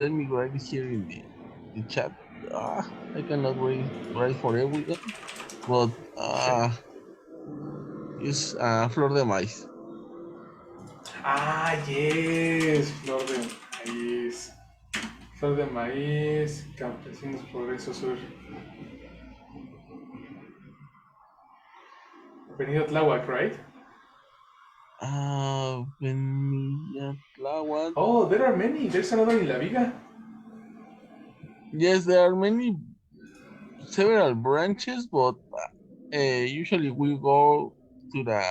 Let me write it here in the chat. I cannot write for everyone, but Okay. it's flor de maíz. Ah, yes, flor de maíz. Flor de maíz, campesinos, progreso sur. Avenida Tláhuac, right? Avenida Tláhuac. Oh, there are many. There's another in La Viga. Yes, there are several branches, but usually we go to the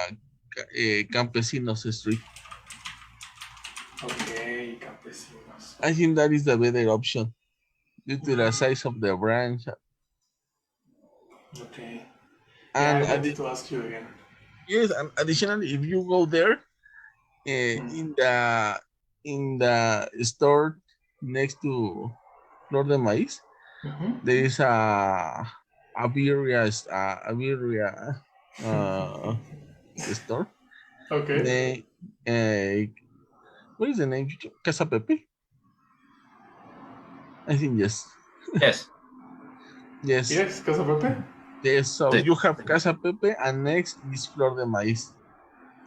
Campesinos Street. Okay, campesinos. I think that is the better option due to the size of the branch. Okay. Yeah, And I wanted to ask you again. yes, and additionally, if you go there Hmm. in the store next to Flor de Maíz, there Mm-hmm. is a birria store. Okay. They what is the name? Casa Pepe? I think yes. Yes. Yes. Yes, Casa Pepe? Yes. So Sí. you have Casa Pepe and next is Flor de Maíz.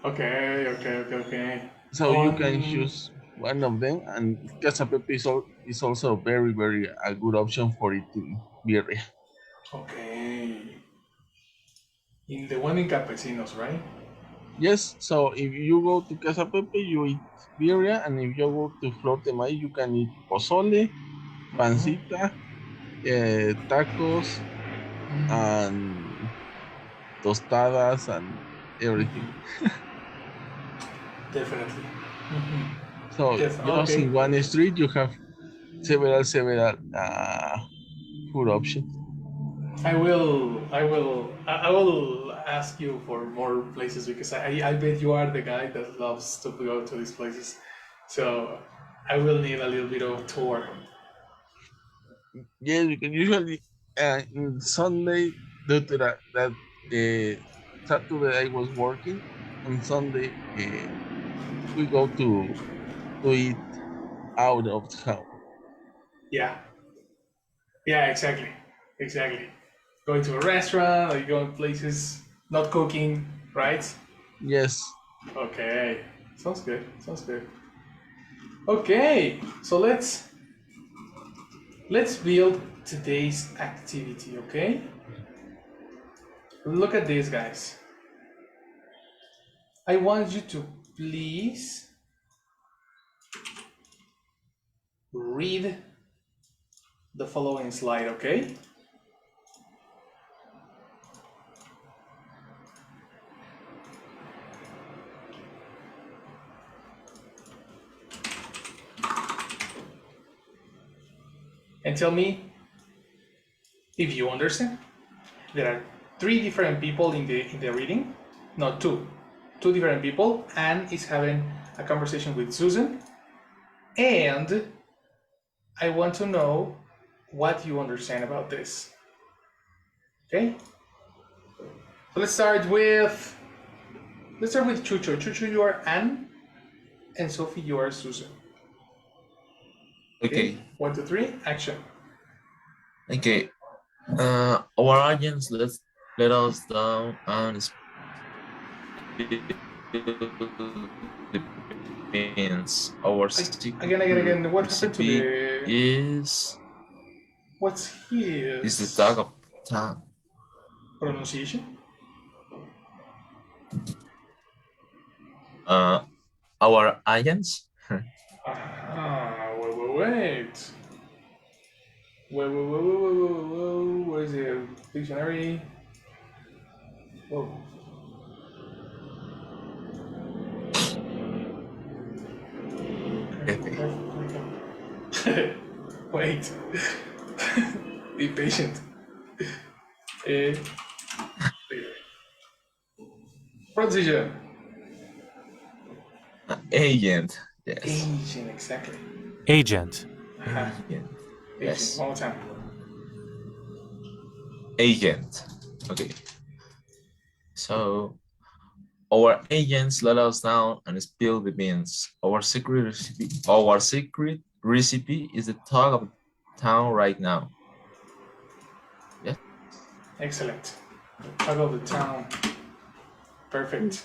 Okay, okay. So you can On. choose one of them, and Casa Pepe is also very, very a good option for eating birria. Okay. In the one in Campesinos, right? Yes, so if you go to Casa Pepe, you eat birria, and if you go to Flor de Maíz, you can eat pozole, Mm-hmm. pancita, tacos, and tostadas, and everything. Mm-hmm. Definitely. Mm-hmm. So Yes, just okay. in one street, you have several food options. I will ask you for more places because I bet you are the guy that loves to go to these places. So I will need a little bit of tour. Yes, because usually in Sunday, due to that Saturday I was working, on Sunday we go to eat out of town. Yeah. Yeah, exactly. Exactly. Going to a restaurant, like going places, not cooking, right? Yes. Okay. Sounds good. Sounds good. Okay. So let's build today's activity, okay? Look at this, guys. I want you to please read the following slide, okay? And tell me if you understand. There are three different people in the reading, not two different people. Anne is having a conversation with Susan, and I want to know what you understand about this. Okay, so let's start with Chucho. Chucho, you are Anne, and Sophie, you are Susan. Okay, Okay. 1, 2, 3, action. Okay. Our agents let us down and spill the beans. Our secret Again. What happened to recipe the? What's is the his tag of time. pronunciation? Uh, our agents. Wait. Whoa. Where's the dictionary? Whoa. Pepe. Careful. Wait. Be patient. Eh, Pronunciation. Agent. Yes. Asian, exactly. Agent. Agent. Asian. Yes. One more time. Agent. Okay. So our agents let us down and spill the beans. Our secret recipe is the talk of town right now. Yes. Excellent. Talk of the town. Perfect.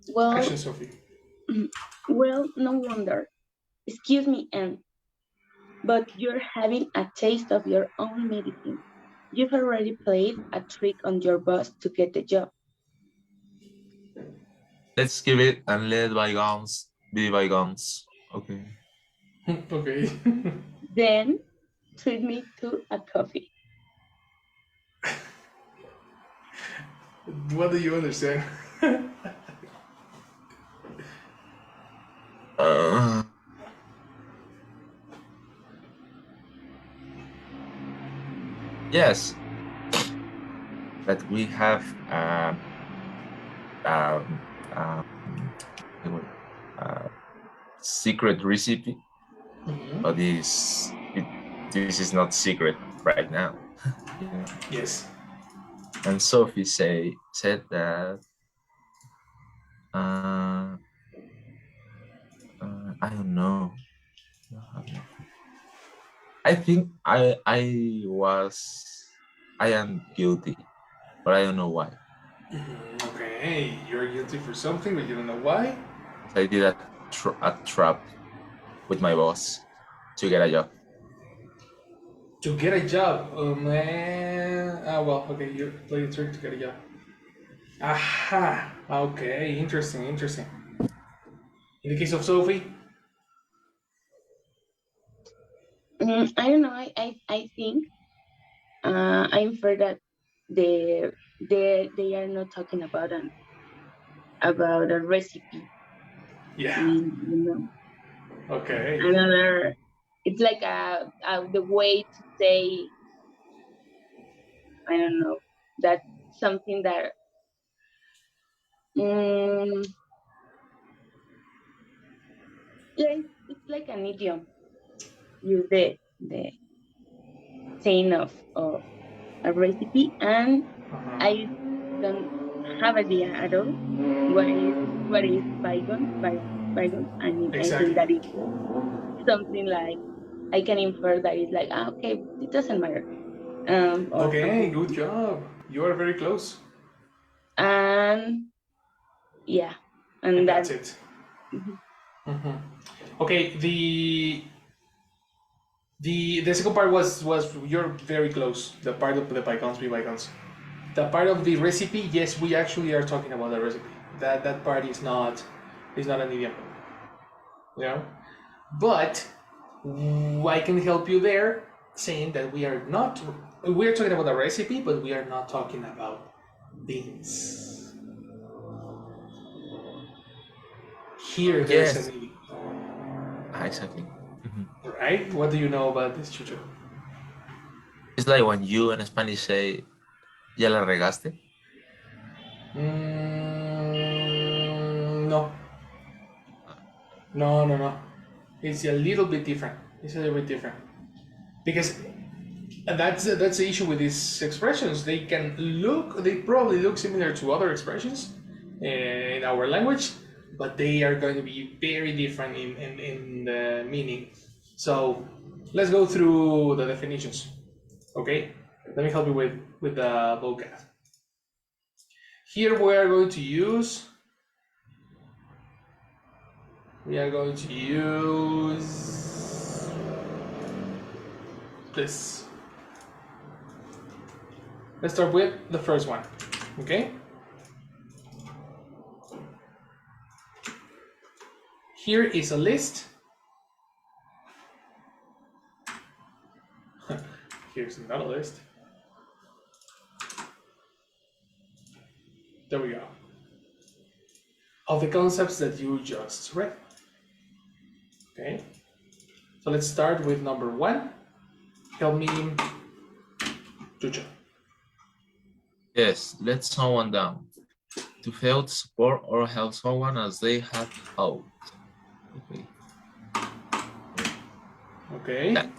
Well, Action, Sophie. well, no wonder. Excuse me, Anne, but you're having a taste of your own medicine. You've already played a trick on your boss to get the job. Let's give it and let bygones be bygones. Okay. Okay. Then treat me to a coffee. What do you understand? Uh, yes, but we have um, um, uh, secret recipe, but this is not secret right now. Yeah. Yes. And Sophie said that uh, I don't know. I think I am guilty, but I don't know why. Okay, you're guilty for something, but you don't know why. I did a trap with my boss to get a job. To get a job. Oh man. Ah, well, okay, you play a trick to get a job. Aha. Okay, interesting, interesting. In the case of Sophie, I don't know. I think I infer that they are not talking about a recipe. yeah. You know, Okay. another. It's like the way to say, I don't know, that something that mm, yeah, it's like an idiom. Use the saying of a recipe, and Uh-huh. I don't have idea at all what is bygone. I mean, I think Exactly. that is something like I can infer that it's like okay, it doesn't matter, or Okay, something, good job. You are very close. and yeah, And and that that's it. mhm. Okay, the second part was you're very close. The part of the bygones be bygones. The part of the recipe, yes, we actually are talking about the recipe. That part is not an idiom. You know? But I can help you there saying that we're talking about a recipe, but we are not talking about beans. Here there's an Yes, idiom. exactly. Mhm. Right? What do you know about this, Chucho? It's like when you in Spanish say "ya la regaste." No. No, no, no. It's a little bit different. It's a little bit different. Because that's the issue with these expressions. They probably look similar to other expressions in our language, but they are going to be very different in the meaning. So let's go through the definitions. Okay, let me help you with the vocab. Here we are going to use this. Let's start with the first one. Okay. Here is a list. Here's another list. There we go. Of the concepts that you just read. Okay. So let's start with number one. Help me, Chucho. Yes, let someone down. To fail to support or help someone as they have hoped. Okay. Okay. That.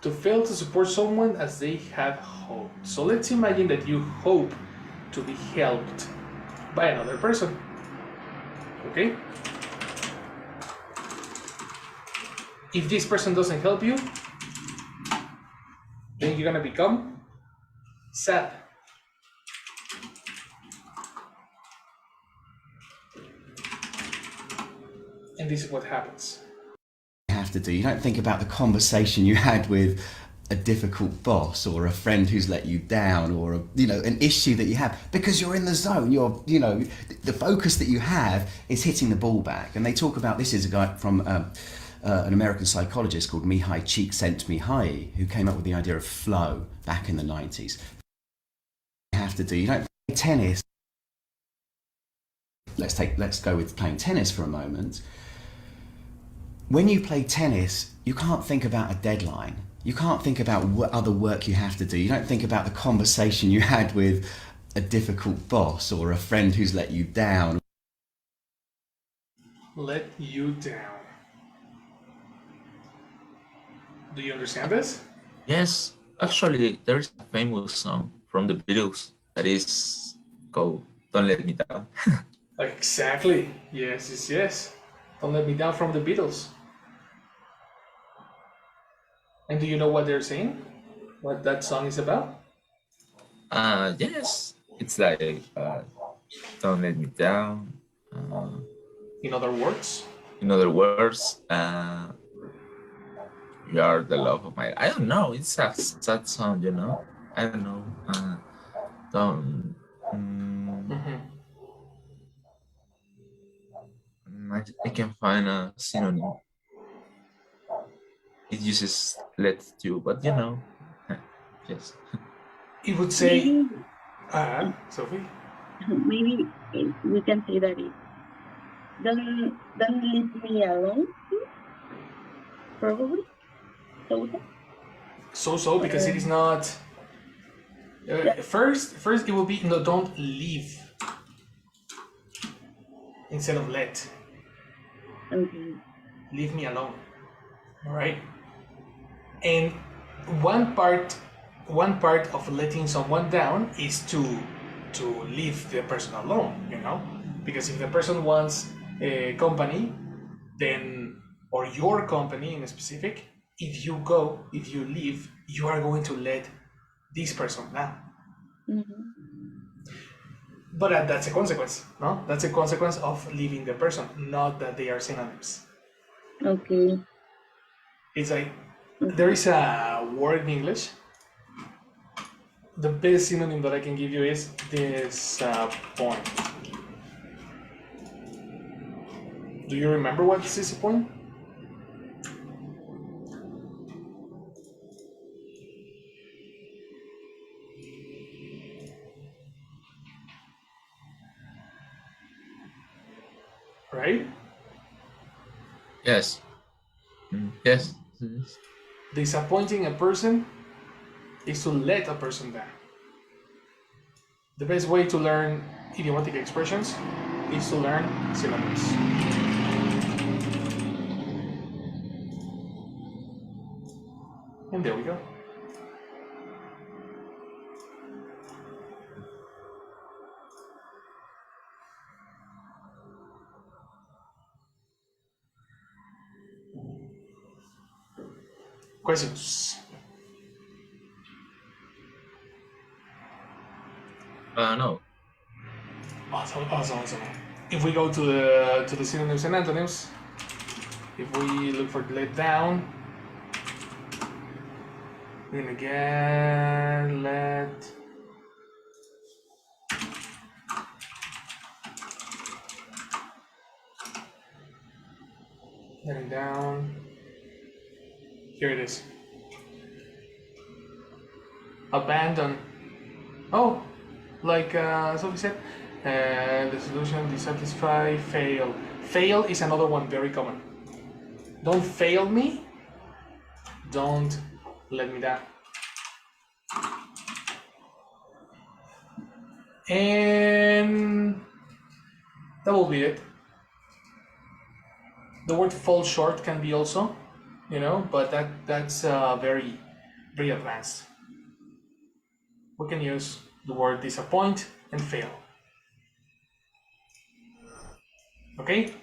To fail to support someone as they have hoped. So let's imagine that you hope to be helped by another person. Okay? If this person doesn't help you, then you're gonna become sad. And this is what happens. Have to do. You don't think about the conversation you had with a difficult boss or a friend who's let you down or an issue that you have because you're in the zone. You're the focus that you have is hitting the ball back. And they talk about this is a guy from an American psychologist called Mihai Csikszentmihalyi who came up with the idea of flow back in the 90s. You have to do. You don't play tennis. Let's go with playing tennis for a moment. When you play tennis, you can't think about a deadline. You can't think about what other work you have to do. You don't think about the conversation you had with a difficult boss or a friend who's let you down. Let you down. Do you understand this? Yes, actually, there is a famous song from the Beatles that is called "Don't Let Me Down." Exactly. Yes. Don't Let Me Down from the Beatles. And do you know what they're saying? What that song is about? Yes, it's like "Don't Let Me Down." In other words? In other words, you are the love of my. I don't know. It's a sad song, you know. I don't know. Don't. I can find a synonym. It uses "let you," but you know, yes. It would say, Maybe, Sophie? maybe we can say that it don't leave me alone. Probably. So because it is not. Yeah. First it will be no. Don't leave instead of let. Okay. Leave me alone. All right. And one part of letting someone down is to leave the person alone. Because if the person wants a company, then or your company in specific, if you leave, you are going to let this person down. But that's a consequence, no? That's a consequence of leaving the person, not that they are synonyms. Okay. It's like there is a word in English. The best synonym that I can give you is disappoint. Do you remember what is disappoint? Right? Yes. Yes. Disappointing a person is to let a person down. The best way to learn idiomatic expressions is to learn synonyms. And there we go. Questions? No. Awesome. If we go to the synonyms and antonyms, if we look for let down, then again letting down. Here it is. Abandon. Oh, like Sophie said, the solution, dissatisfy, fail. Fail is another one very common. Don't fail me. Don't let me down. And that will be it. The word fall short can be also, but that's very, very advanced. We can use the word disappoint and fail. Okay?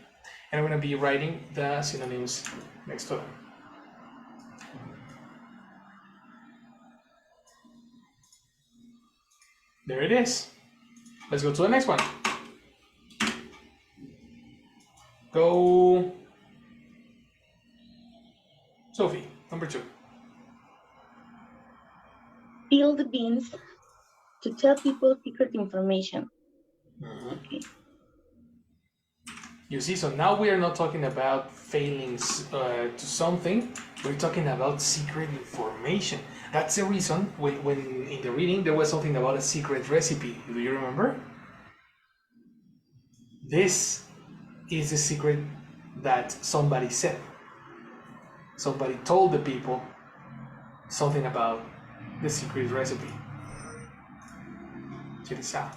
And I'm going to be writing the synonyms next to them. There it is. Let's go to the next one. Go, Sophie, number 2. Spill the beans to tell people secret information. Okay. You see, so now we are not talking about failings to something. We're talking about secret information. That's the reason when in the reading there was something about a secret recipe. Do you remember? This is the secret that somebody said. Somebody told the people something about the secret recipe. Check this out.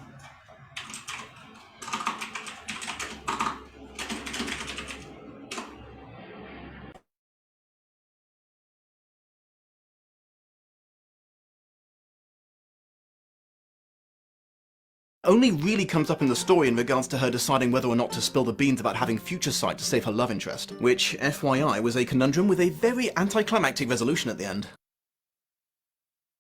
Only really comes up in the story in regards to her deciding whether or not to spill the beans about having future sight to save her love interest, which, FYI, was a conundrum with a very anticlimactic resolution at the end.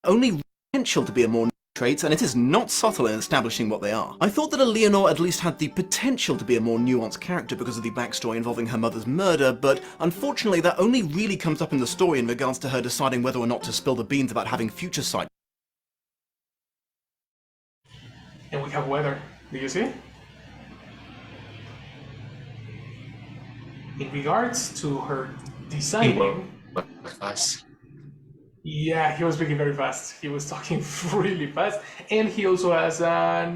Only potential to be a more traits, and it is not subtle in establishing what they are. I thought that Eleanor at least had the potential to be a more nuanced character because of the backstory involving her mother's murder, but unfortunately that only really comes up in the story in regards to her deciding whether or not to spill the beans about having future sight. And we have weather. Do you see? In regards to her deciding, Fast. yeah, he was speaking very fast. He was talking really fast, and he also has I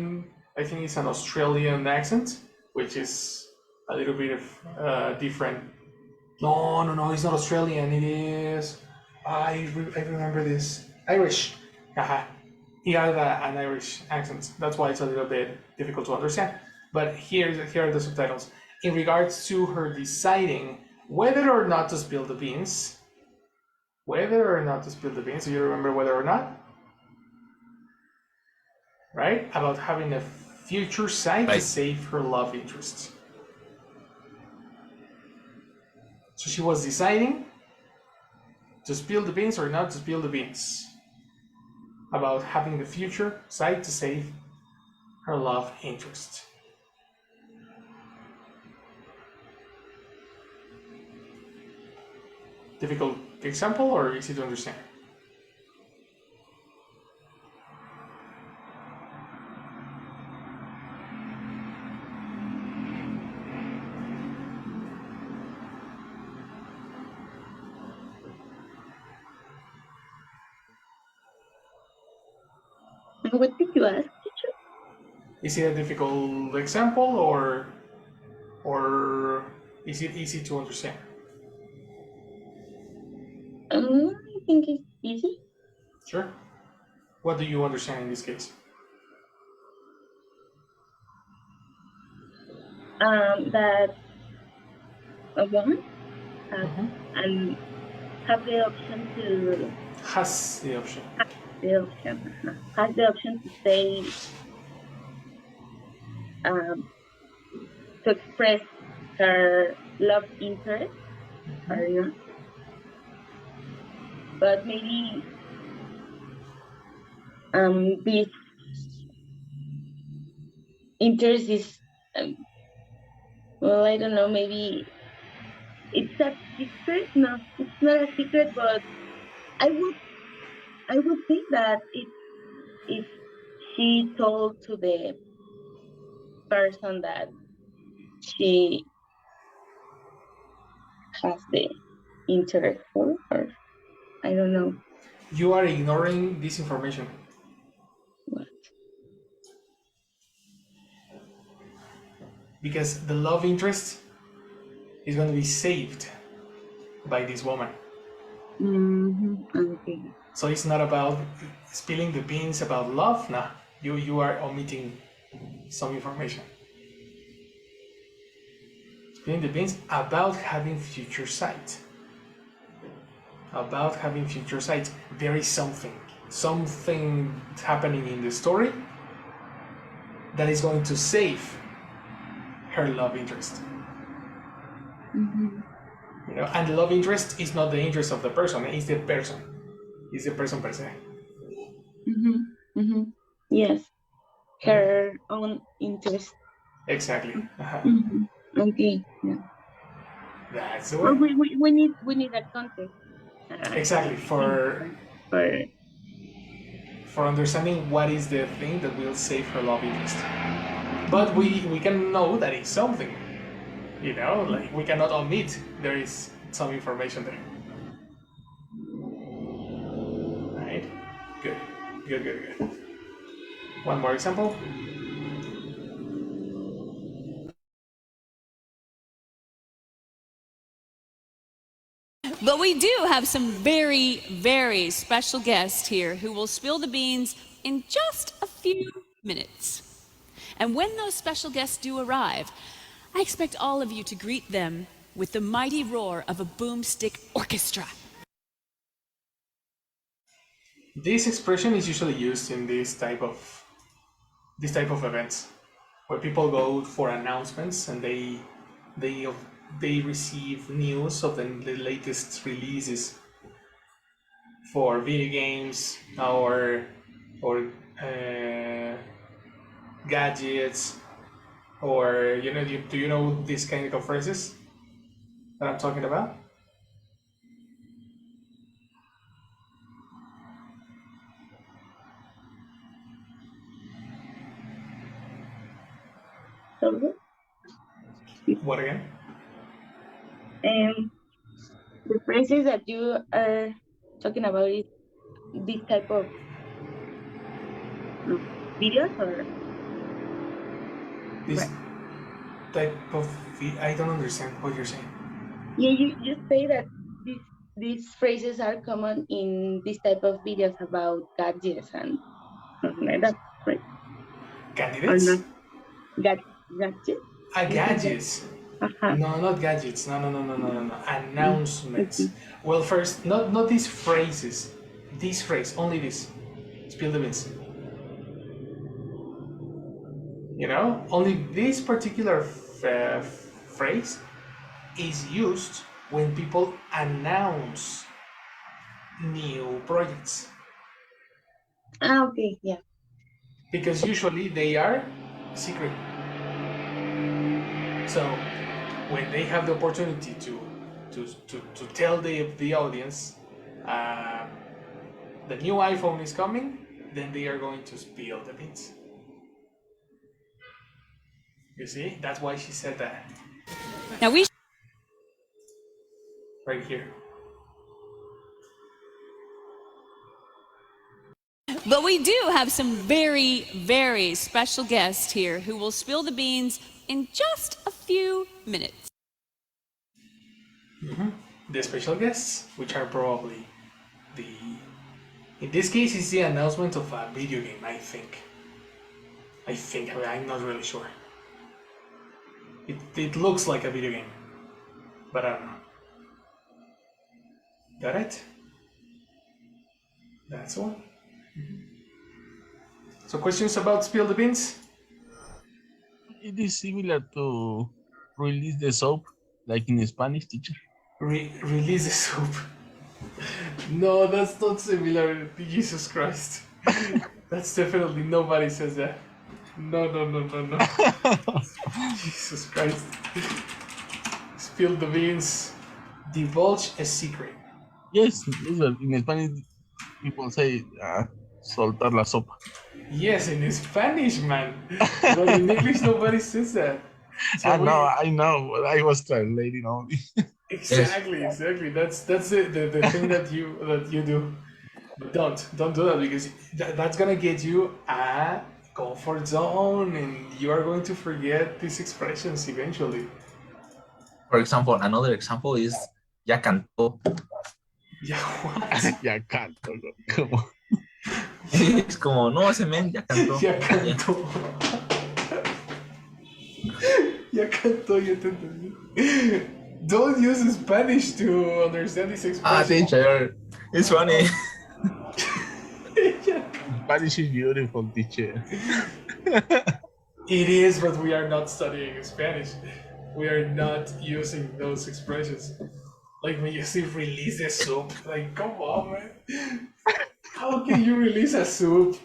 think it's an Australian accent, which is a little bit of different. No, it's not Australian. It is. I remember this. Irish. Haha. He has an Irish accent. That's why it's a little bit difficult to understand. But here are the subtitles. In regards to her deciding whether or not to spill the beans, do you remember whether or not? Right? About having a future sight to save her love interest. So she was deciding to spill the beans or not to spill the beans. About having the future sight to save her love interest. Difficult example or easy to understand? What did you ask, teacher? Is it a difficult example or is it easy to understand? I think it's easy. Sure. What do you understand in this case? That a woman has and have the option to Has the option. Has the option to say to express her love interest or not. But maybe this interest is well, I don't know, maybe it's a secret. No, it's not a secret, but I would think that if she told to the person that she has the interest for, or I don't know. You are ignoring this information. What? Because the love interest is going to be saved by this woman. Okay. So it's not about spilling the beans about love. Nah, you are omitting some information. Spilling the beans about having future sight. About having future sight. There is something happening in the story that is going to save her love interest. You know, and the love interest is not the interest of the person; it's the person. It's the person per se. Yes. her own interest. Exactly. Okay. Yeah. That's the Well, way. we need a context. Exactly, For for understanding what is the thing that will save her love interest. But we can know that it's something. Like we cannot omit there is some information there. Right? Good. Good, good, good. One more example. But we do have some very, very special guests here who will spill the beans in just a few minutes. And when those special guests do arrive, I expect all of you to greet them with the mighty roar of a boomstick orchestra. This expression is usually used in this type of events where people go for announcements and they they receive news of the latest releases for video games or uh, gadgets or do you know these kind of phrases that I'm talking about? so, What again? um, the phrases that you are talking about is this type of mm, videos or This right? type of I don't understand what you're saying. Yeah, you say that these phrases are common in this type of videos about gadgets and something like that, right? Or not Candidates? gad gadgets? You say that? Gadgets. Uh-huh. No, not gadgets. No, no, no, no, no, no, no. Mm, Announcements. okay. Well, first, not these phrases. This phrase, only this. Spill the beans. Only this particular phrase is used when people announce new projects Okay, yeah. because usually they are secret. So when they have the opportunity to tell the audience uh, the new iPhone is coming, then they are going to spill the beans. You see, that's why she said that Now we right here. But we do have some very, very special guests here who will spill the beans in just a few minutes. The special guests, which are probably the in this case, it's the announcement of a video game. I think. I'm not really sure. It looks like a video game, but I don't know. Got it? That's all. So questions about spill the beans? It is similar to release the soap, like in Spanish, teacher. Release the soup. No, that's not similar. Jesus Christ. That's definitely nobody says that. No, no, no, no, no. Jesus Christ. Spill the beans. Divulge a secret. Yes, in Spanish people say soltar la sopa. Yes, in Spanish, man. But in English, nobody says that. So I know, but I was translating only. exactly. That's the thing that you do. But don't do that because that's gonna get you a comfort zone, and you are going to forget these expressions eventually. For example, another example is ya cantó. Yeah, what? Ya canto, ¿no? Como, Es como, no, ese men ya cantó. Ya cantó. Ya cantó, ya te entendí. Don't use Spanish to understand this expression. Teacher, it's funny. Spanish is beautiful, teacher. It is, but we are not studying Spanish. We are not using those expressions. Like when you see release the soup, like come on, man. How can you release a soup?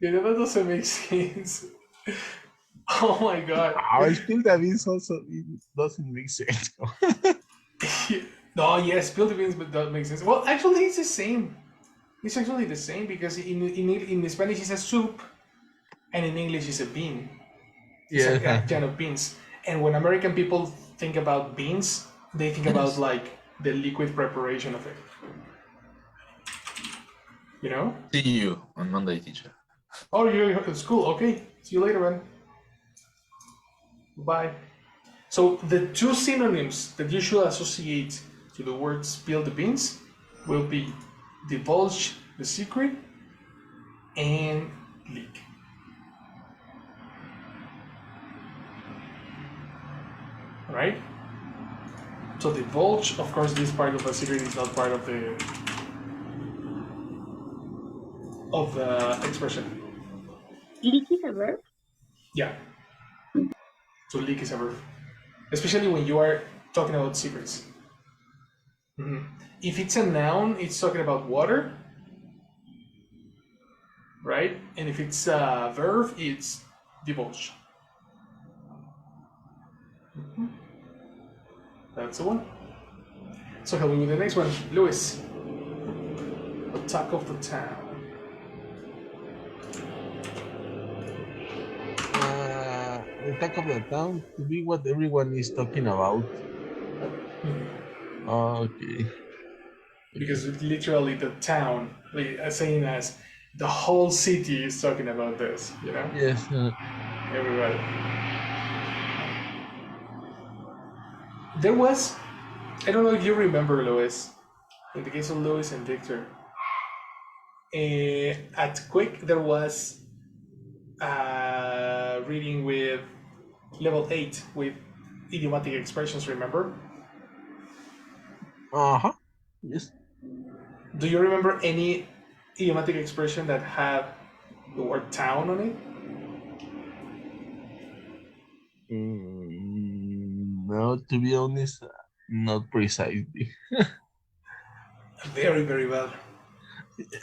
Yeah, that doesn't make sense. Oh my god. I spill the beans also it doesn't make sense. No, yes, spill the beans, but that makes sense. Well, actually, it's the same. It's actually the same because in Spanish it's a soup, and in English it's a bean. It's a Yeah. can of beans. And when American people think about beans, they think about like the liquid preparation of it. You know? See you on Monday, teacher. Oh, you're at school. Okay. See you later, man. Bye. So the two synonyms that you should associate to the word spill the beans will be divulge the secret and leak. Right? So divulge, of course, this part of the secret is not part of the expression. Leak is a verb? Yeah. So leak is a verb, especially when you are talking about secrets. If it's a noun, it's talking about water, right? And if it's a verb, it's divulge. That's the one. So help me with the next one, Lewis. The talk of the town. The talk of the town to be what everyone is talking about. Okay. Because literally the town, like, saying as the whole city is talking about this, you know? Yes. Everybody. There was, I don't know if you remember, Lewis, in the case of Lewis and Victor, at Quick there was reading with level 8 with idiomatic expressions, remember? Uh-huh. Yes. Do you remember any idiomatic expression that had the word town on it? No, to be honest, not precisely. Very, very well.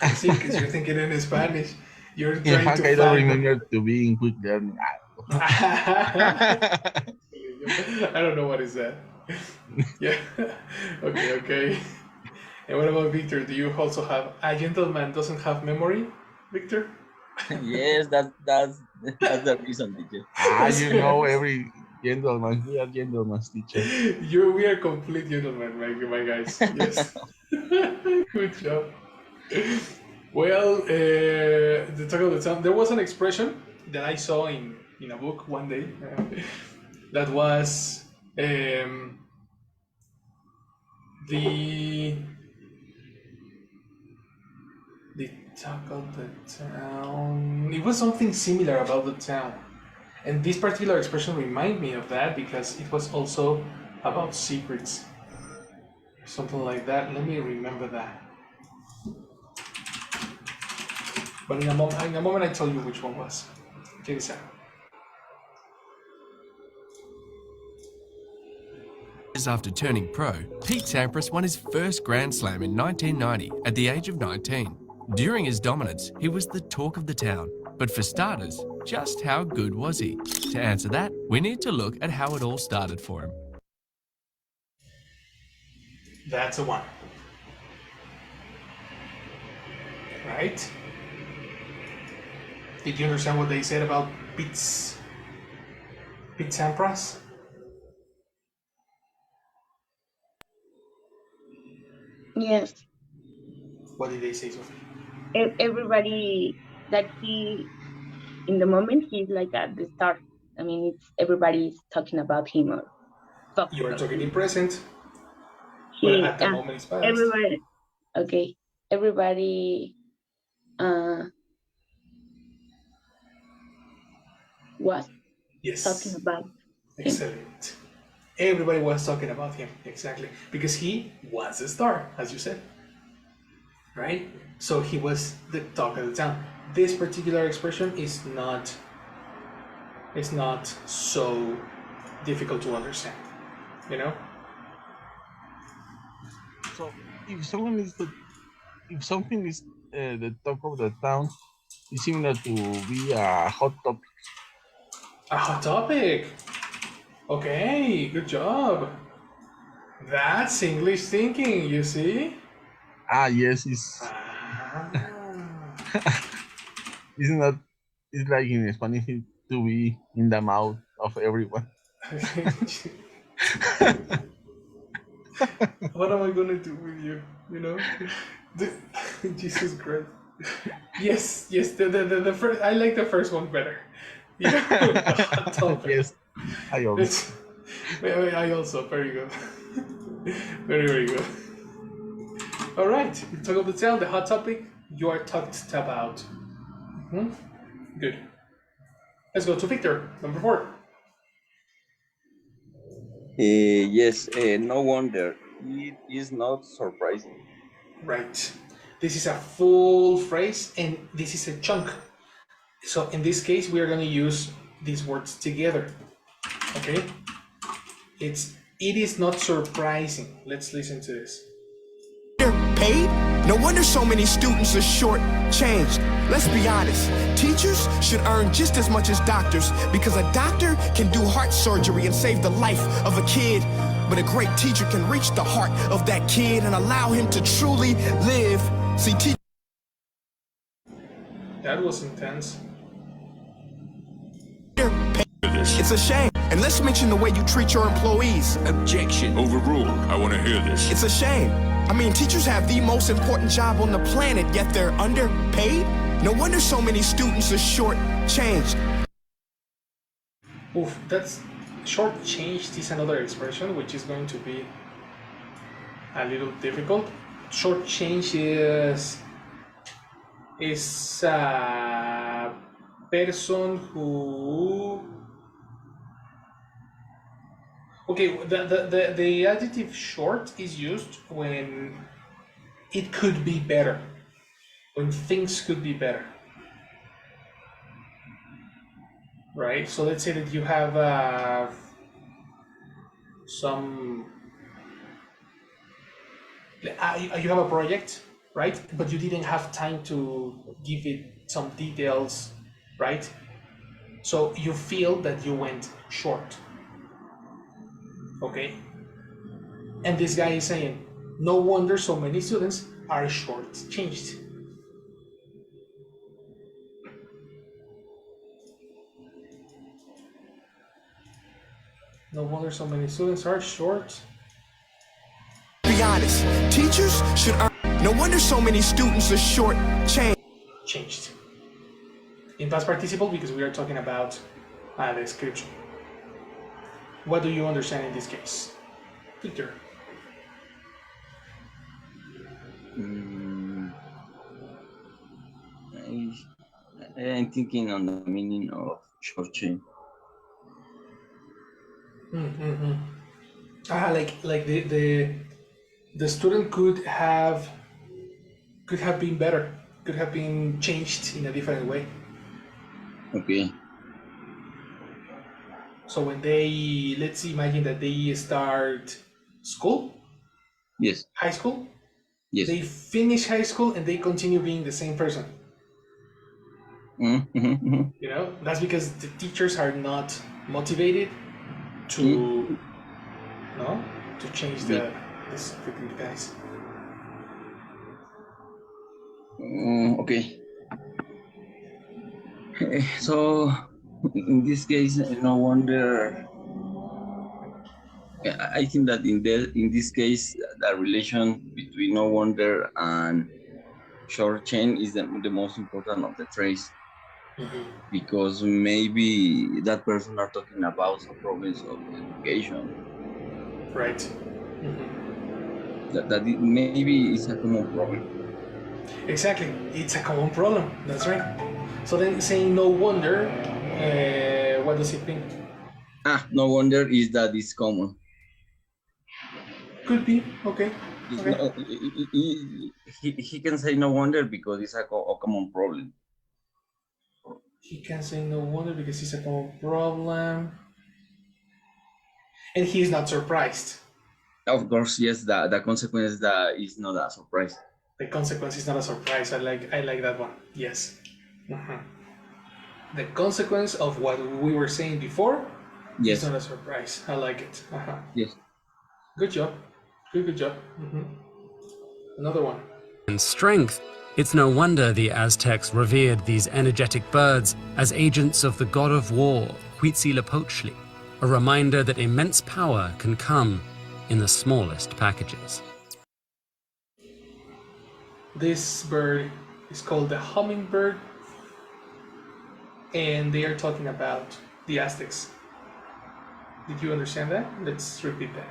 I see, because you're thinking in Spanish. You're In trying fact, to I don't find remember to be in quick learning. I don't know what is that. Yeah. Okay, okay. And what about Victor? Do you also have a gentleman doesn't have memory, Victor? Yes, that's the reason, teacher. You know every gentleman. We are gentlemen, teacher. We are complete gentlemen, my guys. Yes. Good job. Well, the talk of the town. There was an expression that I saw in a book one day that was the talk of the town. It was something similar about the town, and this particular expression reminded me of that because it was also about secrets, something like that. Let me remember that. But in a moment, I tell you which one was. Check this out. Years after turning pro, Pete Sampras won his first Grand Slam in 1990 at the age of 19. During his dominance, he was the talk of the town. But for starters, just how good was he? To answer that, we need to look at how it all started for him. That's the one. Right? Did you understand what they said about Pete Sampras? Yes. What did they say, Sophie? Everybody that in the moment, he's like at the start. I mean, it's everybody's talking about him or talks You are about talking him. in present, but at the moment it's past. Everybody, okay. Everybody was talking about him. Excellent. Everybody was talking about him, exactly. Because he was a star, as you said. Right? So he was the talk of the town. This particular expression is not so difficult to understand. You know? So if something is the talk of the town, It's similar to be a hot topic. A hot topic. Okay, good job. That's English thinking, you see? Yes, it's not. It's like in Spanish to be in the mouth of everyone. What am I gonna do with you? You know, Jesus Christ. Yes. The first. I like the first one better. You know, the hot topic. Yes, I also. I also very good. Very good. All right, talk of the town. The hot topic you are talked about. Good. Let's go to Victor, number 4. Yes, no wonder. It is not surprising. Right. This is a full phrase and this is a chunk. So in this case, we are going to use these words together. Okay? It is not surprising. Let's listen to this. Paid? No wonder so many students are short-changed. Let's be honest. Teachers should earn just as much as doctors because a doctor can do heart surgery and save the life of a kid. But a great teacher can reach the heart of that kid and allow him to truly live. See, that was intense. It's a shame. And let's mention the way you treat your employees. Objection. Overruled. I want to hear this. It's a shame. I mean, teachers have the most important job on the planet, yet they're underpaid? No wonder so many students are short-changed. Oof, that's short-changed is another expression which is going to be a little difficult. Short-change is a person who... Okay, the adjective short is used when it could be better, when things could be better, right? So let's say that you have you have a project, right? But you didn't have time to give it some details, right? So you feel that you went short. Okay, and this guy is saying, no wonder so many students are short-changed. No wonder so many students are short. Be honest, teachers should earn. No wonder so many students are changed. In past participle because we are talking about a description. What do you understand in this case, Victor? I'm thinking on the meaning of short-change. Like the student could have been better, could have been changed in a different way. Okay. So when they, let's imagine that they start school. Yes. High school. Yes. They finish high school and they continue being the same person. Mm-hmm. You know, that's because the teachers are not motivated to, to change the guys. Okay. So in this case, no wonder. I think that in this case, the relation between no wonder and short chain is the most important of the phrase. Mm-hmm. Because maybe that person are talking about some problems of education. Right. Mm-hmm. That maybe it's a common problem. Exactly, it's a common problem. That's right. So then saying no wonder, what does it mean? No wonder is that it's common. Could be, okay. He can say no wonder because it's a common problem. He can say no wonder because it's a common problem. And he is not surprised. Of course, yes, the consequence that is not a surprise. The consequence is not a surprise. I like that one. Yes. The consequence of what we were saying before is Yes. not a surprise. I like it. Yes. Good job. Good job. Another one. And strength. It's no wonder the Aztecs revered these energetic birds as agents of the god of war, Huitzilopochtli, a reminder that immense power can come in the smallest packages. This bird is called the hummingbird, and they are talking about the Aztecs. Did you understand that? Let's repeat that.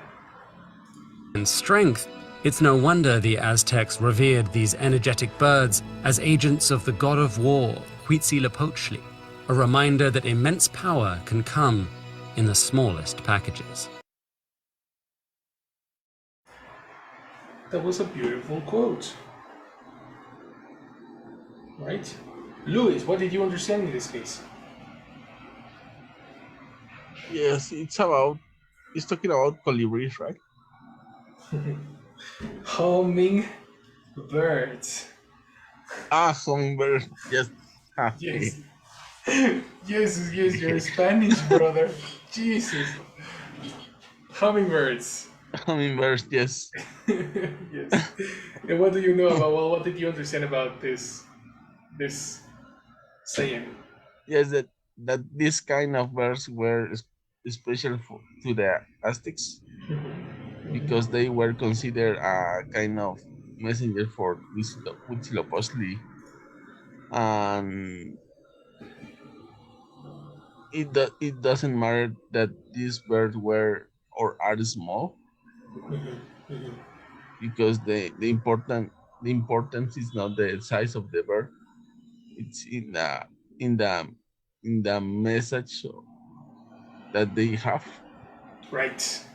And strength. It's no wonder the Aztecs revered these energetic birds as agents of the god of war, Huitzilopochtli, a reminder that immense power can come in the smallest packages. That was a beautiful quote. Right? Luis, what did you understand in this case? Yes, it's talking about colibris, right? Humming birds. Hummingbird. Yes. Yes. Yes, you're Spanish, brother. Jesus. Hummingbirds. Hummingbirds, yes. Yes. And what do you know about, well, what did you understand about this saying? Yes, that this kind of birds were special to the Aztecs because they were considered a kind of messenger for Huitzilopochtli, and it doesn't matter that these birds were or are small, because the importance is not the size of the bird, it's in the in the message that they have. Right.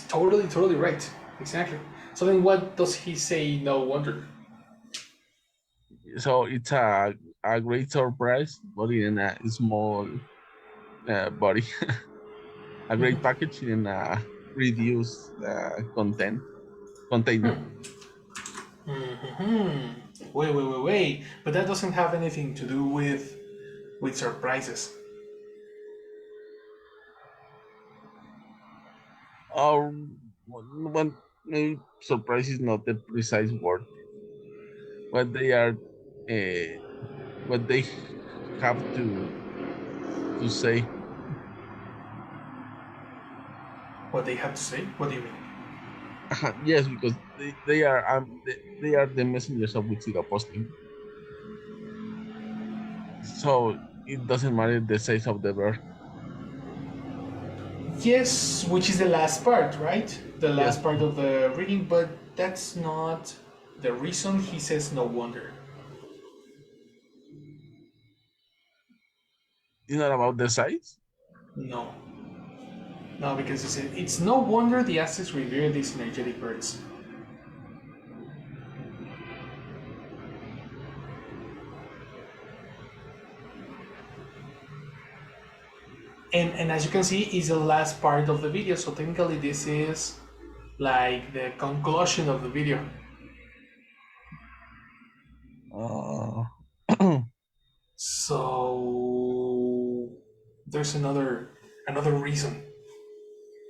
Totally right. Exactly. So then what does he say, no wonder? So it's a great surprise, but in a small body, a great package in a reduced container. Wait. But that doesn't have anything to do with surprises. Or one maybe surprise is not the precise word, but they are what they have to say. What they have to say? What do you mean? Yes, because they are the messengers of Huitzilopochtli. So it doesn't matter the size of the bird. Yes, which is the last part, right? The Yes, last part of the reading, but that's not the reason he says no wonder. it's not about the size. No. No, because he said it's no wonder the Aztecs revere these energetic birds. And as you can see, is the last part of the video, so technically this is like the conclusion of the video. So there's another reason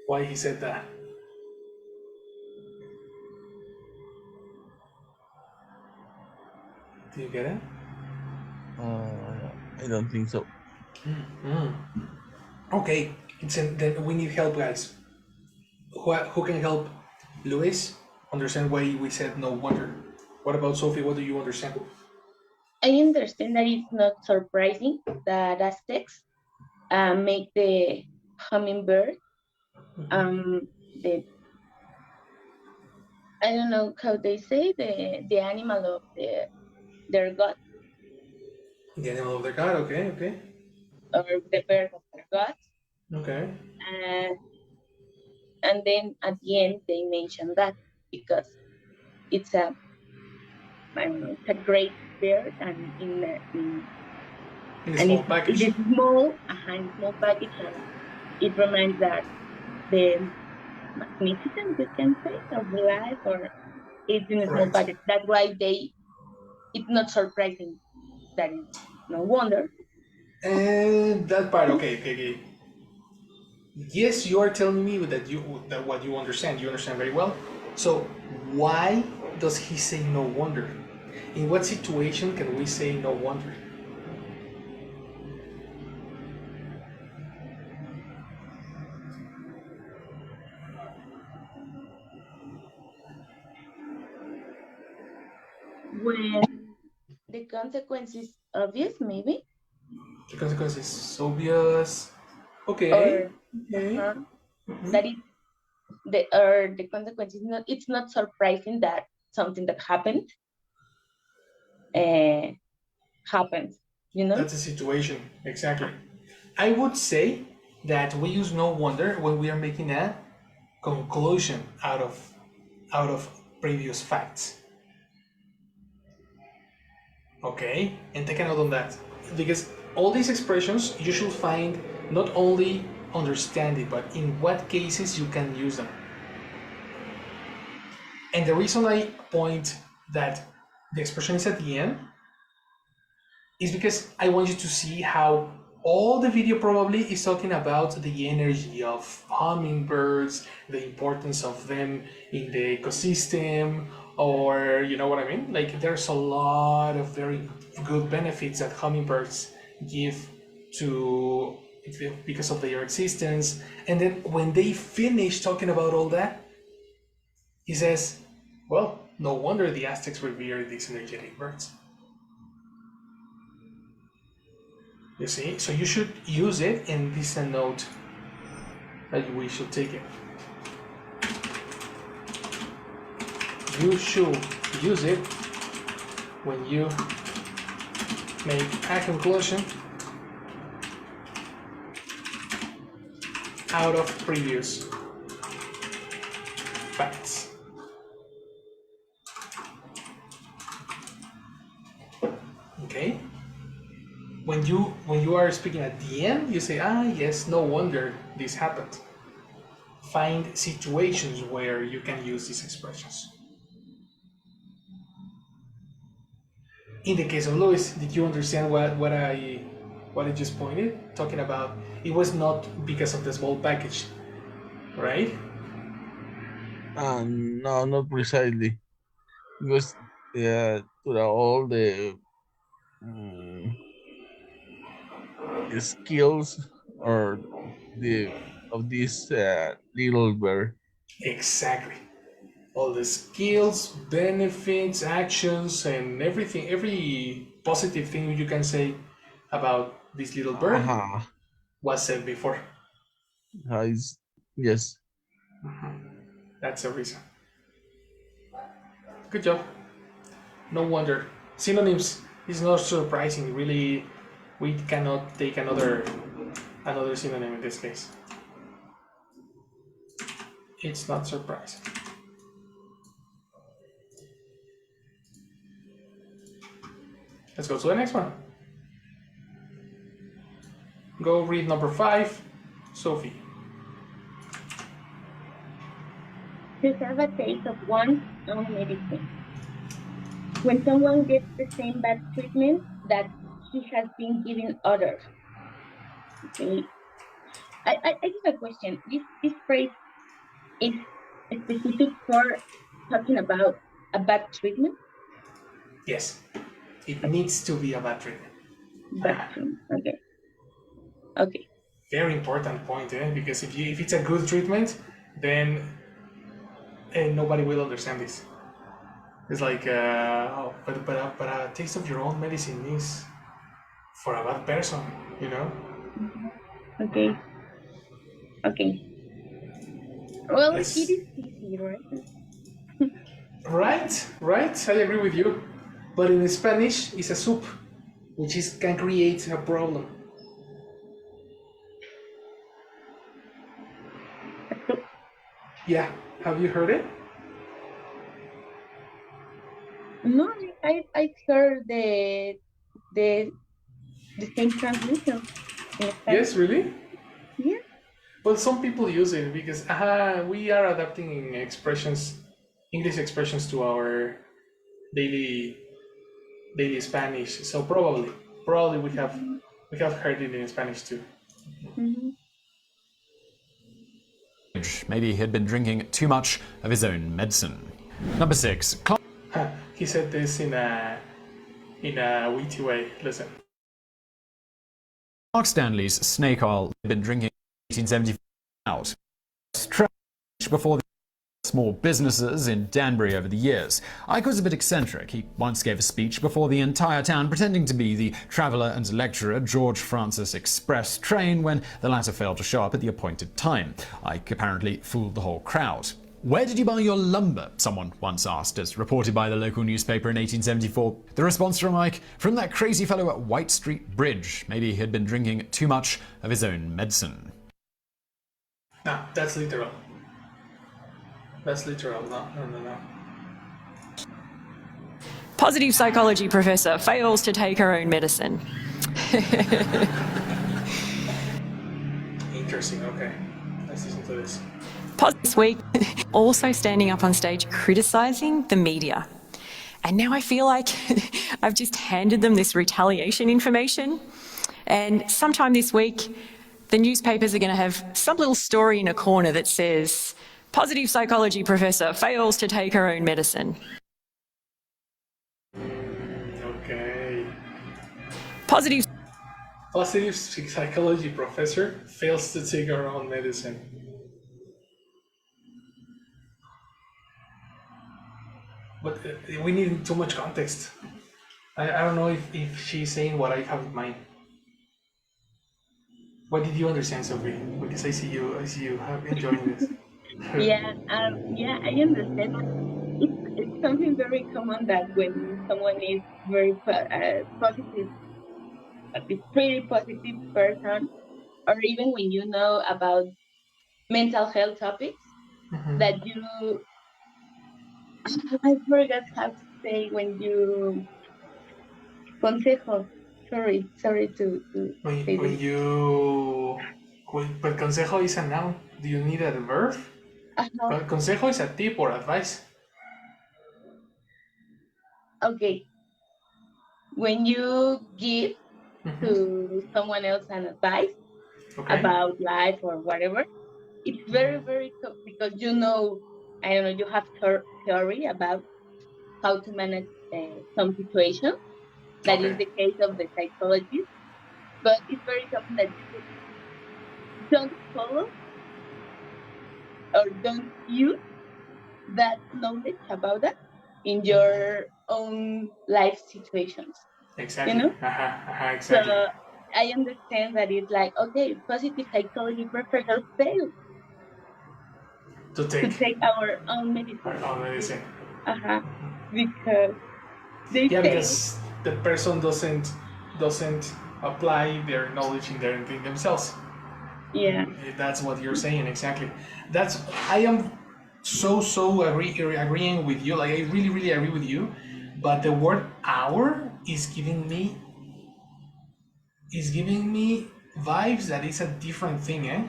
why he said that. Do you get it? I don't think so. Okay, then we need help, guys. Who can help Luis understand why we said no wonder? What about Sophie? What do you understand? I understand that it's not surprising that Aztecs make the hummingbird the I don't know how they say the animal of their god, The animal of the god. Okay. or the bird of their god. Okay. Uh, and then at the end they mention that because it's a I don't know, it's a great bird, and In a small package. it is small, in small package, and it reminds that the magnificence, you can say, of life, or it's in a small Right. package. That's why it's not surprising. that is no wonder. And that part, okay. Yes, you are telling me that what you understand very well. So why does he say no wonder? In what situation can we say no wonder? When the consequence is obvious, maybe, The consequence is obvious. Okay. or that is the consequence is not. It's not surprising that something that happened uh, happens. You know. That's a situation, exactly. I would say that we use no wonder when we are making a conclusion out of previous facts. Okay, and take a note on that, because all these expressions you should find not only understand it, but in what cases you can use them. And the reason I point that the expression is at the end is because I want you to see how all the video probably is talking about the energy of hummingbirds, the importance of them in the ecosystem, or you know what I mean? Like there's a lot of very good benefits that hummingbirds give to because of their existence. And then when they finish talking about all that, he says, well, no wonder the Aztecs revered these energetic birds. You see, so you should use it, and this is a note that we should take it. You should use it when you make a conclusion out of previous facts. Okay? When you are speaking at the end, you say, yes, no wonder this happened. Find situations where you can use these expressions. In the case of Louis, did you understand what I just pointed? Talking about it was not because of the small package, right? No, not precisely. Because all the skills or the of this little bird. Exactly. All the skills, benefits, actions, and everything, every positive thing you can say about this little bird was said before. Yes. That's the reason. Good job. No wonder. Synonyms is not surprising. Really, we cannot take another synonym in this case. It's not surprising. Let's go to the next one. Go read number 5, Sophie. To have a taste of one's own medicine. When someone gets the same bad treatment that he has been giving others. Okay. I have a question. This phrase is specific for talking about a bad treatment? Yes. It needs to be a bad treatment. Bad treatment. Okay. Okay. Very important point, because if it's a good treatment, then nobody will understand this. It's like, but a taste of your own medicine is for a bad person, you know? Okay. Okay. Well, it is easy, right? Right, I agree with you. But in Spanish, it's a soup, which can create a problem. Yeah, have you heard it? No, I've heard the same translation. Yes, really? Yeah. Well, some people use it because we are adapting expressions, English expressions, to our daily daily Spanish. So probably we have heard it in Spanish too. Mm-hmm. Maybe he had been drinking too much of his own medicine. Number 6. He said this in a witty way. Listen. Mark Stanley's snake oil had been drinking 1874 out. Before the small businesses in Danbury over the years. Ike was a bit eccentric. He once gave a speech before the entire town pretending to be the traveller and lecturer George Francis Express train when the latter failed to show up at the appointed time. Ike apparently fooled the whole crowd. Where did you buy your lumber? Someone once asked, as reported by the local newspaper in 1874. The response from Ike, from that crazy fellow at White Street Bridge. Maybe he had been drinking too much of his own medicine. No, that's literal. That's literal. No. Positive psychology professor fails to take her own medicine. Interesting. Okay. Let's listen to this. This week, also standing up on stage criticising the media. And now I feel like I've just handed them this retaliation information. And sometime this week, the newspapers are going to have some little story in a corner that says, positive psychology professor fails to take her own medicine. Okay. Positive psychology professor fails to take her own medicine. But we need too much context. I don't know if she's saying what I have in mind. What did you understand, Sophie? Because I see you have enjoying this. Yeah, I understand. It's something very common that when someone is very positive, a pretty positive person, or even when you know about mental health topics, that you, I forgot how to say when you, consejo. Sorry to say this. But consejo is a noun. Do you need a verb? Consejo is a tip or advice. Okay. When you give to someone else an advice about life or whatever, it's very, very because you know, I don't know, you have theory about how to manage some situations. That is the case of the psychologist. But it's very common that you don't follow or don't use that knowledge about that in your own life situations. Exactly. You know? Exactly. So I understand that it's like, okay, positive psychology professors fail to take our own medicine. Because they fail. Because the person doesn't apply their knowledge in themselves. Yeah. That's what you're saying, exactly. I am so agreeing with you. Like I really agree with you. But the word "our" is giving me vibes that it's a different thing, eh?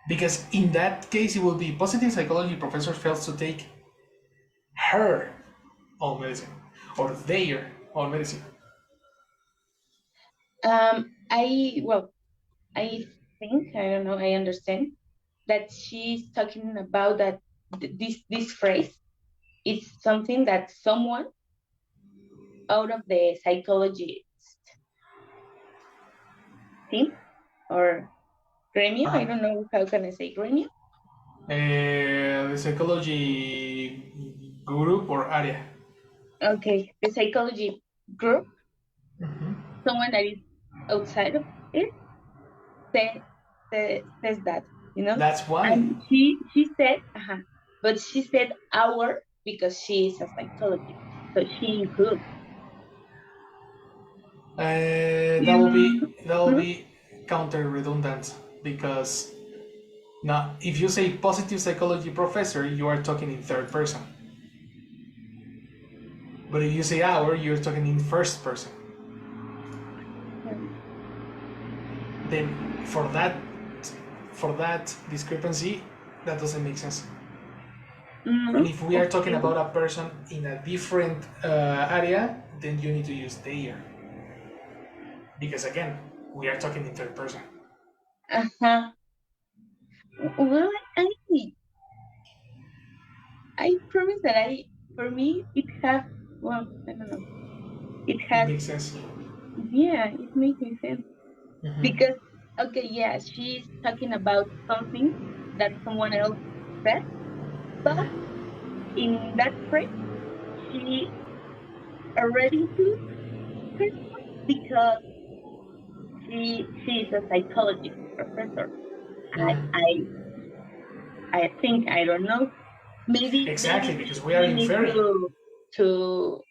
Because in that case, it will be positive psychology professor fails to take her own medicine or their own medicine. I think, I don't know, I understand that she's talking about that this phrase is something that someone out of the psychologist team or gremio, I don't know how can I say gremio? The psychology group or area. Okay, the psychology group, someone that is outside of it says that, you know? That's why. And she said, but she said our because she is a psychologist, so she includes. That will be counter redundant because now if you say positive psychology professor, you are talking in third person. But if you say our, you're talking in first person. Then for that discrepancy, that doesn't make sense. And if we are talking Okay. about a person in a different area, then you need to use their. Because again, we are talking in third person. Uh-huh. Well, I promise that for me, it has, well, I don't know. It It has, makes sense. yeah, it makes me sense. Because, okay, yeah, she's talking about something that someone else said, but in that phrase, she already took herself because she's a psychology professor. I, I, I think, I don't know. Maybe Exactly, because we are we need inferring. to to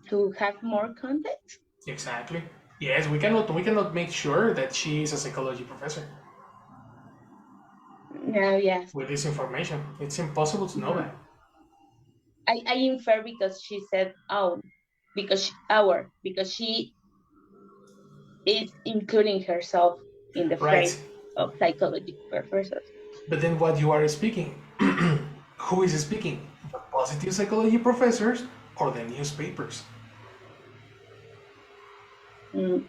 to have more context. Exactly. Yes, we cannot make sure that she is a psychology professor No, yes. with this information. It's impossible to know Mm. that. I infer because she said own, because she is including herself in the phrase Right. of psychology professors. But then what you are speaking, who is speaking? The positive psychology professors or the newspapers? Mm.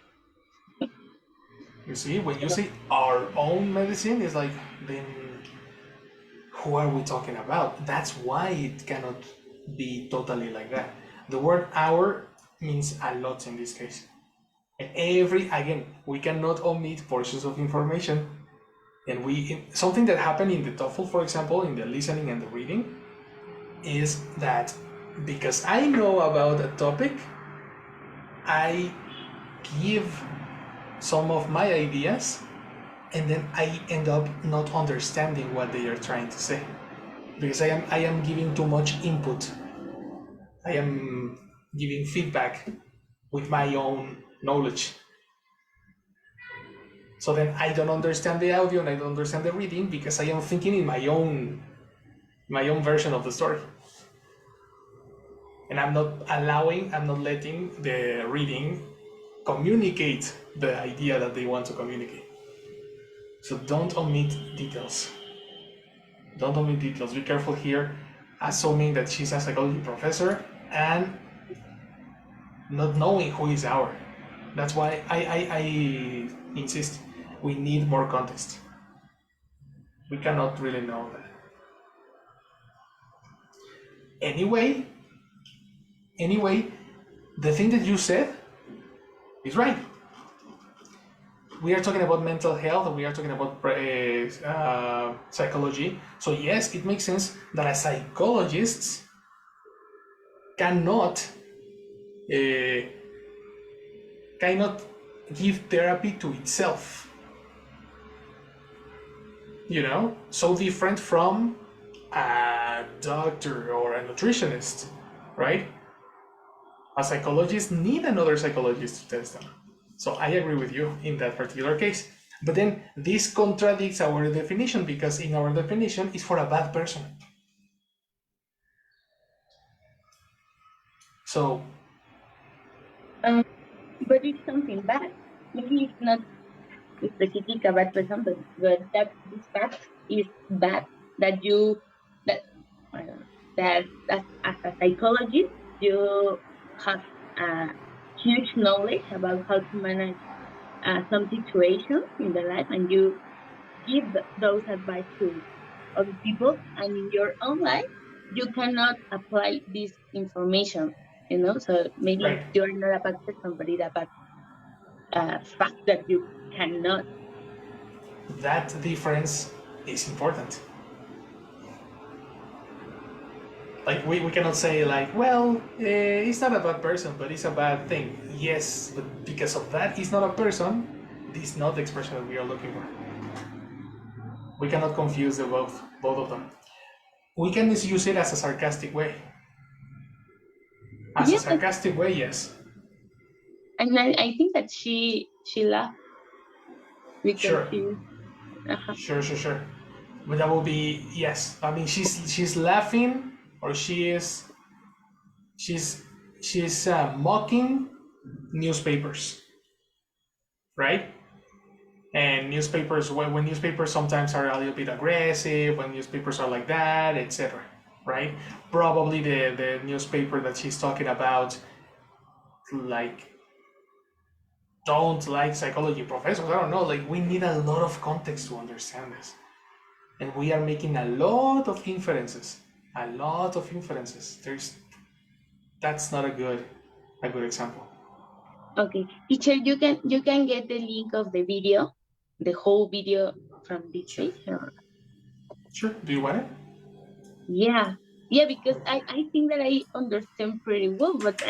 You see, when you say our own medicine, it's like, then who are we talking about? That's why it cannot be totally like that. The word our means a lot in this case. And again, we cannot omit portions of information. And something that happened in the TOEFL, for example, in the listening and the reading, is that because I know about a topic, I give some of my ideas, and then I end up not understanding what they are trying to say because I am giving too much input. I am giving feedback with my own knowledge. So then I don't understand the audio and I don't understand the reading because I am thinking in my own version of the story. And I'm not letting the reading communicate the idea that they want to communicate. So don't omit details. Don't omit details. Be careful here, assuming that she's a psychology professor and not knowing who is our. That's why I insist we need more context. We cannot really know that. Anyway, the thing that you said is right. We are talking about mental health, we are talking about psychology. So yes, it makes sense that a psychologist cannot give therapy to itself. So different from a doctor or a nutritionist, right? A psychologist need another psychologist to test them. So I agree with you in that particular case. But then this contradicts our definition because in our definition it's for a bad person. So, but it's something bad. Maybe it's not specific a bad person, but that this fact is bad. That you that I don't know, that as a psychologist you have a huge knowledge about how to manage some situations in the life, and you give those advice to other people, and in your own life you cannot apply this information. So maybe right. you're not a bad person, but it's a bad fact that you cannot. That difference is important. Like we cannot say like, well, it's not a bad person, but it's a bad thing. Yes, but because of that, it's not a person. This is not the expression that we are looking for. We cannot confuse the both of them. We can use it as a sarcastic way. As a Yes, sarcastic way, yes. and I think that she laughed because Sure. she. Sure. But that will be yes. I mean, she's laughing, or she's mocking newspapers, right? And newspapers, when newspapers sometimes are a little bit aggressive, when newspapers are like that, etc. Right? Probably the newspaper that she's talking about, like, don't like psychology professors. I don't know. Like, we need a lot of context to understand this, and we are making a lot of inferences. A lot of inferences. That's not a good example. Okay, teacher, you can get the link of the video, the whole video from this Sure. page. Or... Sure. Do you want it? Yeah, because I think that I understand pretty well, but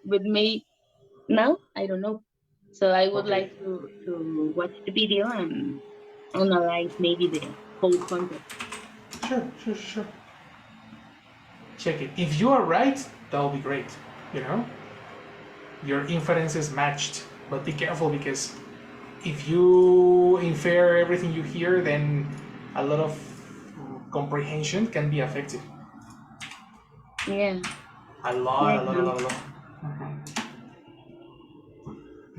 may now I don't know. So I would Okay. like to watch the video and analyze maybe the whole concept. Sure. Check it. If you are right, that'll be great. You know, your inferences matched, but be careful, because if you infer everything you hear, then a lot of comprehension can be affected. Yeah. A lot.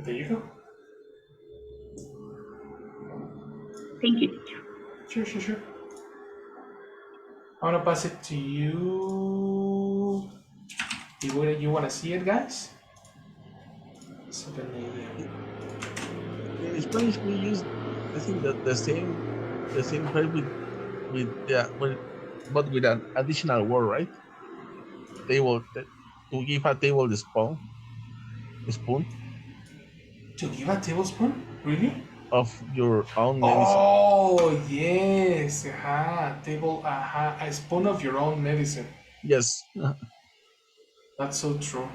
There you go. Thank you, Sure. teacher. I'm gonna pass it to you. You wanna see it, guys? In Spanish, we use, I think, that the same phrase but with an additional word, right? Table, to give a table the spoon. To give a tablespoon? Really? Of your own medicine. Oh yes, a spoon of your own medicine. Yes. That's so true.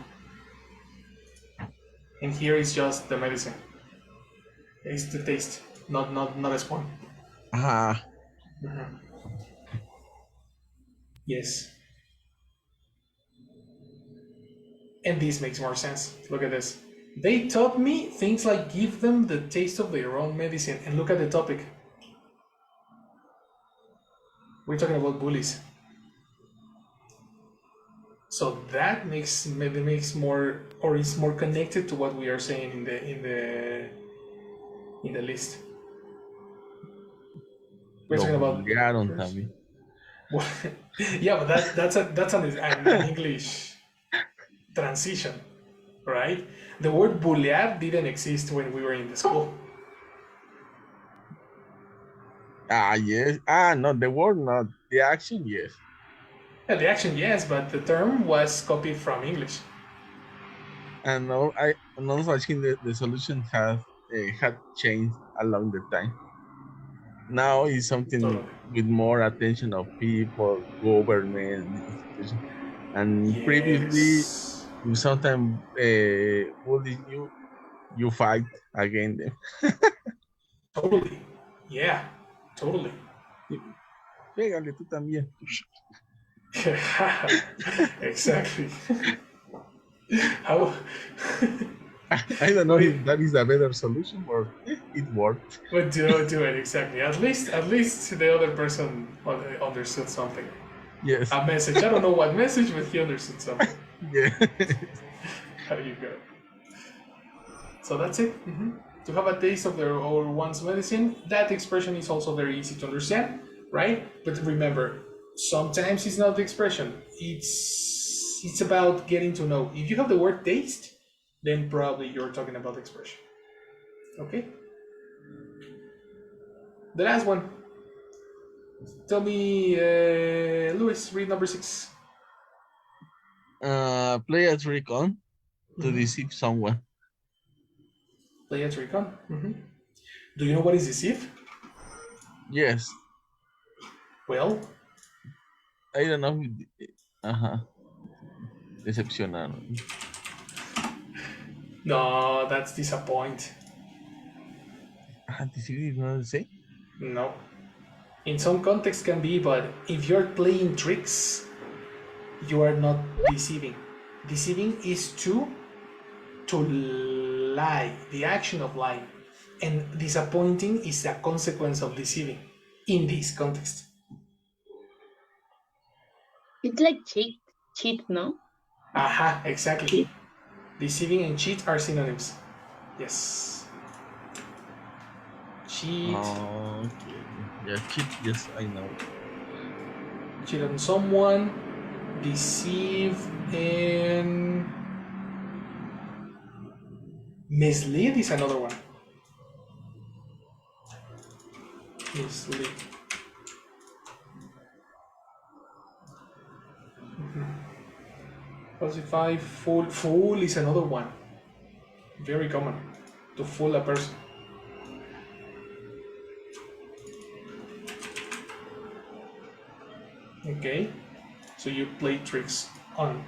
And here is just the medicine. It's the taste, not a spoon. Yes. And this makes more sense. Look at this. They taught me things like give them the taste of their own medicine. And look at the topic. We're talking about bullies. So that makes more, or is more connected to what we are saying in the list. We're talking about. Yeah, but that's an English transition, right? The word bullear didn't exist when we were in the school. Yes. Not the word, not the action, yes. Yeah, the action, yes, but the term was copied from English. And also I think the solution had changed along the time. Now it's something with more attention of people, government, institutions, and previously you sometimes bully you fight against them. Totally. Yeah, totally. Pégale tú también. Exactly. How? I don't know if that is a better solution or it worked. But do it exactly. At least the other person understood something. Yes. A message. I don't know what message, but he understood something. Yeah. How you go? So that's it. To have a taste of their or one's medicine. That expression is also very easy to understand, right? But remember, sometimes it's not the expression. It's about getting to know. If you have the word taste, then probably you're talking about expression. Okay? The last one. Tell me, Luis, read number 6. Play a trick on to deceive someone. Play a trick on. Do you know what is deceive? Yes. Well, I don't know. Decepcionar. No, that's disappoint. Deceive is not the same? No. In some context can be, but if you're playing tricks, you are not deceiving. Deceiving is to lie, the action of lying. And disappointing is a consequence of deceiving in this context. It's like cheat, no? Exactly. Cheat. Deceiving and cheat are synonyms. Yes. cheat, Okay. Yeah, cheat. Yes, I know. cheat on someone, deceive, and mislead is another one. Mislead. Falsify, fool. Fool is another one. Very common. To fool a person. Okay. So you play tricks on.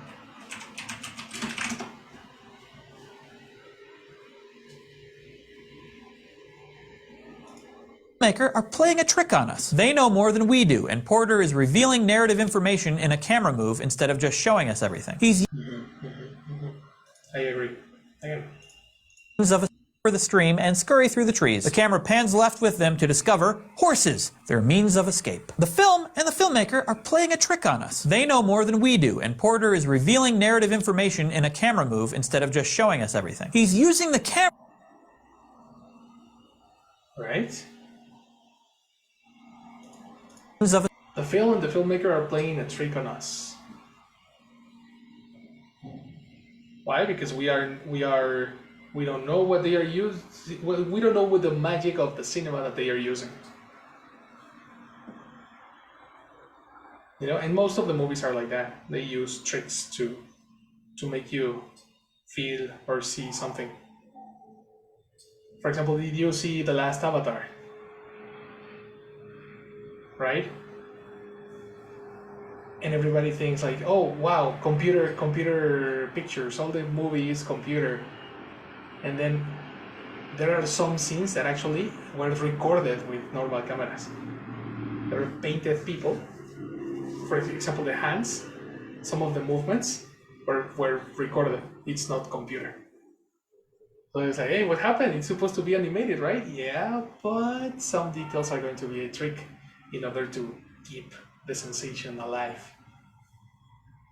Maker are playing a trick on us. They know more than we do, and Porter is revealing narrative information in a camera move instead of just showing us everything. He's I agree. of a for the stream and scurry through the trees. The camera pans left with them to discover horses, their means of escape. The film and the filmmaker are playing a trick on us. They know more than we do, and Porter is revealing narrative information in a camera move instead of just showing us everything. He's using the camera. Right? Of the film and the filmmaker are playing a trick on us. Why? Because we don't know what they are using. We don't know what the magic of the cinema that they are using. You know, and most of the movies are like that. They use tricks to make you feel or see something. For example, did you see The Last Avatar? Right? And everybody thinks like, oh wow, computer pictures, all the movies computer. And then there are some scenes that actually were recorded with normal cameras. There were painted people. For example, the hands, some of the movements were recorded. It's not computer. So it's like, hey, what happened? It's supposed to be animated, right? Yeah, but some details are going to be a trick in order to keep the sensation alive.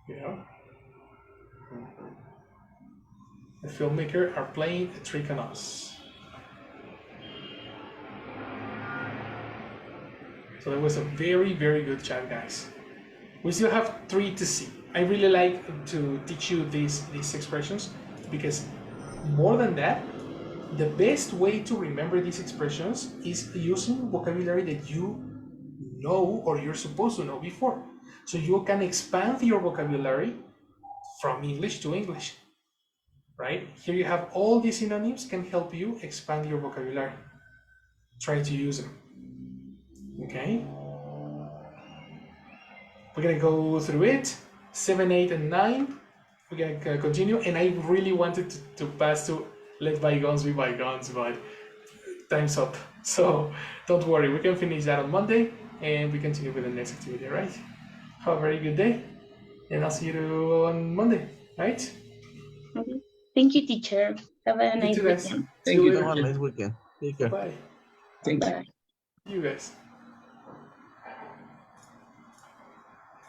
You know? The filmmaker are playing a trick on us. So that was a very, very good chat, guys. We still have 3 to see. I really like to teach you these expressions because more than that, the best way to remember these expressions is using vocabulary that you know or you're supposed to know before. So you can expand your vocabulary from English to English. Right? Here you have all these synonyms can help you expand your vocabulary. Try to use them. Okay? We're gonna go through it. 7, 8, and 9. We're gonna continue, and I really wanted to pass to let bygones be bygones, but time's up. So don't worry, we can finish that on Monday, and we continue with the next activity, right? Have a very good day, and I'll see you on Monday, right? Okay. Thank you, teacher. Have a nice weekend. Thank you. Have a nice weekend. Take care. Bye. Thank you. Bye. You guys.